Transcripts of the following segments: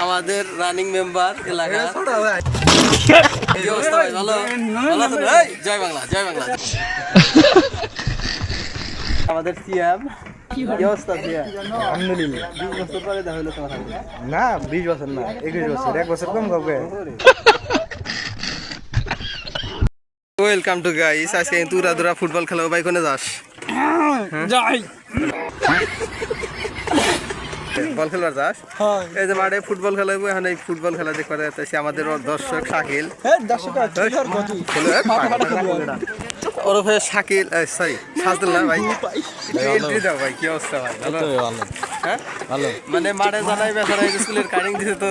আমাদের running member এলাকা কি অবস্থা ভাই? ভালো ভালো আছেন ভাই? জয় বাংলা, জয় বাংলা। আমাদের সিএম কি অবস্থা সিএম? আলহামদুলিল্লাহ। 20 বছর পরে দেখা হলো তোমার সাথে। না 20 বছর না 21 বছর, 1 বছর কম কাউকে। Welcome to guys. আজকে তুরা দুরা ফুটবল খেলা ভাই, কোনে যাস? যাই বল খেলবার যাস? এই যে মাঠে ফুটবল খেলা হইব, এখন এই ফুটবল খেলা দেখতে যাচ্ছি আমাদের দর্শক শাকিল। ওরফে শাকিল, সরি সাজদুল না ভাই। এন্ট্রি দাও ভাই, কি অবস্থা ভাই? ভালো হ্যাঁ ভালো। মানে মাঠে জানাই বেচারা স্কুলের কাটিং দিতে তো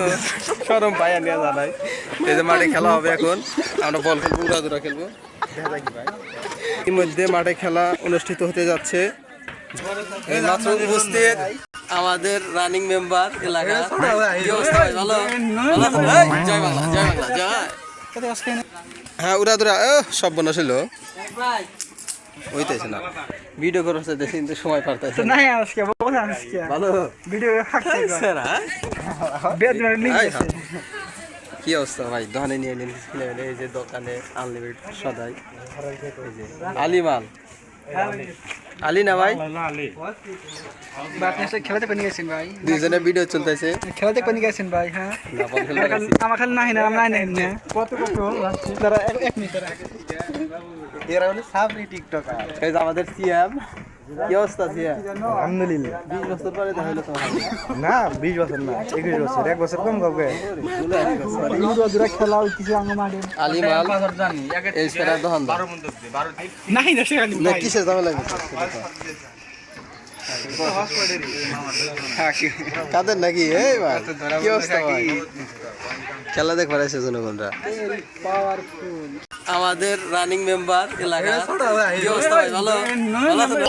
শরম পাই আনিয়া জানাই। এই যে মাঠে খেলা হবে এখন, আমরা বল খেলবো, উড়া দুরা খেলবো। দেখা যাক কি ভাই। ইতিমধ্যে মাঠে খেলা অনুষ্ঠিত হতে যাচ্ছে। এই মাত্র উপস্থিত আমাদের রানিং মেম্বার এলাকা। কি অবস্থা ভাই? ভালো ভালো আছেন ভাই? জয় বাংলা, জয় বাংলা, জয়। হ্যাঁ উড়া দুরা সব বোনা ছিল ওইতেছে না, ভিডিও করার সাথে কিন্তু সময় পারতেছে না। ভালো ভিডিও কি অবস্থা ভাই? দোকানে নিয়ে নিন, এই যে দোকানে আনলিমিটেড সদাই। এই যে আলিমাল আলী না ভাই, খেলাতে পানি গেছেন ভাই, দুইজনে ভিডিও চলতেছে। খেলাতে পানি গেছেন ভাই। হ্যাঁ আমার খালি নাহি না, নাই নাই না কত কত দাঁড়া এক মিনিট দাঁড়া। এরা হলো সাবরি টিকটকার। এই যে আমাদের সিএম কি অবস্থা সিএম? আলহামদুলিল্লাহ। 20 বছর পরে দেখা হলো তোমার সাথে। না 20 বছর না 21 বছর, 1 বছর কম কাউকে। খেলা হইতেছে আঙ্গ মাঠে। আলিমাল এই সেরা দোকানদার নাহি না সেখানে না, কিসের দাম লাগবে কাদের নাকি? এই ভাই কি অবস্থা ভাই? খেলা দেখবার এসে জনগণরা। আমাদের রানিং মেম্বার এলাকা। কি অবস্থা ভাই? ভালো ভালো আছেন?